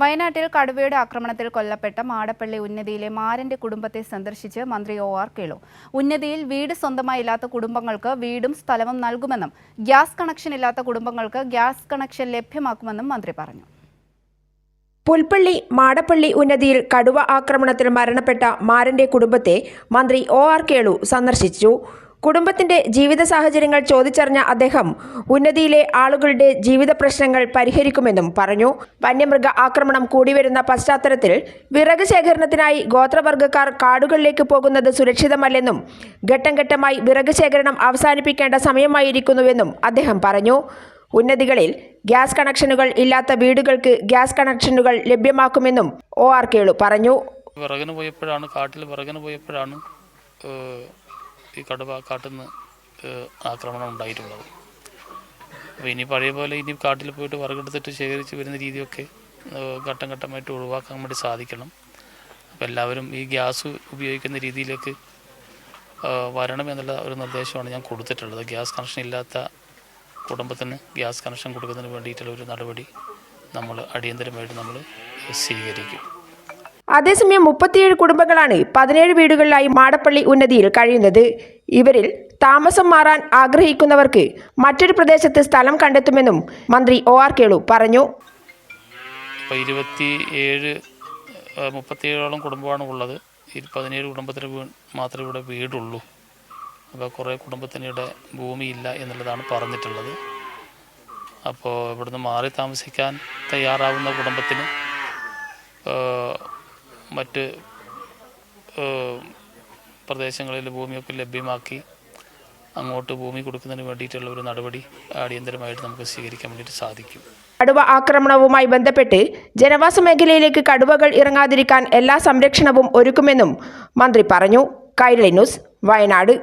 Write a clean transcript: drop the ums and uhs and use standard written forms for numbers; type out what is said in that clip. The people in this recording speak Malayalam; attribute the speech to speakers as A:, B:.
A: വയനാട്ടിൽ കടുവയുടെ ആക്രമണത്തിൽ കൊല്ലപ്പെട്ട മാടപ്പള്ളി ഉന്നതിയിലെ മാരന്റെ കുടുംബത്തെ സന്ദർശിച്ച് മന്ത്രി ഒ.ആർ. കേളു. ഉന്നതിയിൽ വീട് സ്വന്തമായി ഇല്ലാത്ത കുടുംബങ്ങൾക്ക് വീടും സ്ഥലവും നൽകുമെന്നും ഗ്യാസ് കണക്ഷൻ ഇല്ലാത്ത കുടുംബങ്ങൾക്ക് ഗ്യാസ് കണക്ഷൻ ലഭ്യമാക്കുമെന്നും മന്ത്രി പറഞ്ഞു.
B: പുൽപ്പള്ളി മാടപ്പള്ളി ഉന്നതിയിൽ കടുവ ആക്രമണത്തിൽ മരണപ്പെട്ട മാരന്റെ കുടുംബത്തെ മന്ത്രി ഒ.ആർ. കേളു സന്ദർശിച്ചു. കുടുംബത്തിന്റെ ജീവിത സാഹചര്യങ്ങൾ ചോദിച്ചറിഞ്ഞ അദ്ദേഹം ഉന്നതിയിലെ ആളുകളുടെ ജീവിത പ്രശ്നങ്ങൾ പരിഹരിക്കുമെന്നും പറഞ്ഞു. വന്യമൃഗ ആക്രമണം കൂടിവരുന്ന പശ്ചാത്തലത്തിൽ വിറക് ശേഖരണത്തിനായി ഗോത്രവർഗ്ഗക്കാർ കാടുകളിലേക്ക് പോകുന്നത് സുരക്ഷിതമല്ലെന്നും ഘട്ടം ഘട്ടമായി വിറക് ശേഖരണം അവസാനിപ്പിക്കേണ്ട സമയമായിരിക്കുന്നുവെന്നും അദ്ദേഹം പറഞ്ഞു. ഉന്നതികളിൽ ഗ്യാസ് കണക്ഷനുകൾ ഇല്ലാത്ത വീടുകൾക്ക് ഗ്യാസ് കണക്ഷനുകൾ ലഭ്യമാക്കുമെന്നും ഒ.ആർ. കേളു പറഞ്ഞു.
C: വിറകിന് പോയപ്പോഴാണ് ഈ കടുവ കാട്ടുന്ന ആക്രമണം ഉണ്ടായിട്ടുള്ളത്. അപ്പോൾ ഇനി പഴയ പോലെ ഇനി കാട്ടിൽ പോയിട്ട് വിറകെടുത്തിട്ട് ശേഖരിച്ച് വരുന്ന രീതിയൊക്കെ ഘട്ടം ഘട്ടമായിട്ട് ഒഴിവാക്കാൻ വേണ്ടി സാധിക്കണം. അപ്പോൾ എല്ലാവരും ഈ ഗ്യാസ് ഉപയോഗിക്കുന്ന രീതിയിലേക്ക് വരണം എന്നുള്ള ഒരു നിർദ്ദേശമാണ് ഞാൻ കൊടുത്തിട്ടുള്ളത്. ഗ്യാസ് കണക്ഷൻ ഇല്ലാത്ത കുടുംബത്തിന് ഗ്യാസ് കണക്ഷൻ കൊടുക്കുന്നതിന് വേണ്ടിയിട്ടുള്ള ഒരു നടപടി നമ്മൾ അടിയന്തരമായിട്ട് നമ്മൾ സ്വീകരിക്കും.
B: അതേസമയം 37 കുടുംബങ്ങളാണ് 17 വീടുകളിലായി മാടപ്പള്ളി ഉന്നതിയിൽ കഴിയുന്നത്. ഇവരിൽ താമസം മാറാൻ ആഗ്രഹിക്കുന്നവർക്ക് മറ്റൊരു പ്രദേശത്ത് സ്ഥലം കണ്ടെത്തുമെന്നും മന്ത്രി ഒ.ആർ. കേളു പറഞ്ഞു.
C: 37 കുടുംബമാണ് ഉള്ളത്. 17 കുടുംബത്തിന് മാത്രമേ ഇവിടെ വീടുള്ളൂ. അപ്പോൾ കുറേ കുടുംബത്തിനിടെ ഭൂമിയില്ല എന്നുള്ളതാണ് പറഞ്ഞിട്ടുള്ളത്. അപ്പോൾ ഇവിടുന്ന് മാറി താമസിക്കാൻ തയ്യാറാവുന്ന കുടുംബത്തിന് മറ്റ് പ്രദേശങ്ങളിൽ ഭൂമിയൊക്കെ ലഭ്യമാക്കി അങ്ങോട്ട് ഭൂമി കൊടുക്കുന്നതിന് വേണ്ടിയിട്ടുള്ള ഒരു നടപടി അടിയന്തരമായിട്ട് നമുക്ക് സ്വീകരിക്കാൻ വേണ്ടിയിട്ട് സാധിക്കും.
B: കടുവ ആക്രമണവുമായി ബന്ധപ്പെട്ട് ജനവാസ മേഖലയിലേക്ക് കടുവകൾ ഇറങ്ങാതിരിക്കാൻ എല്ലാ സംരക്ഷണവും ഒരുക്കുമെന്നും മന്ത്രി പറഞ്ഞു. കൈരളി ന്യൂസ്, വയനാട്.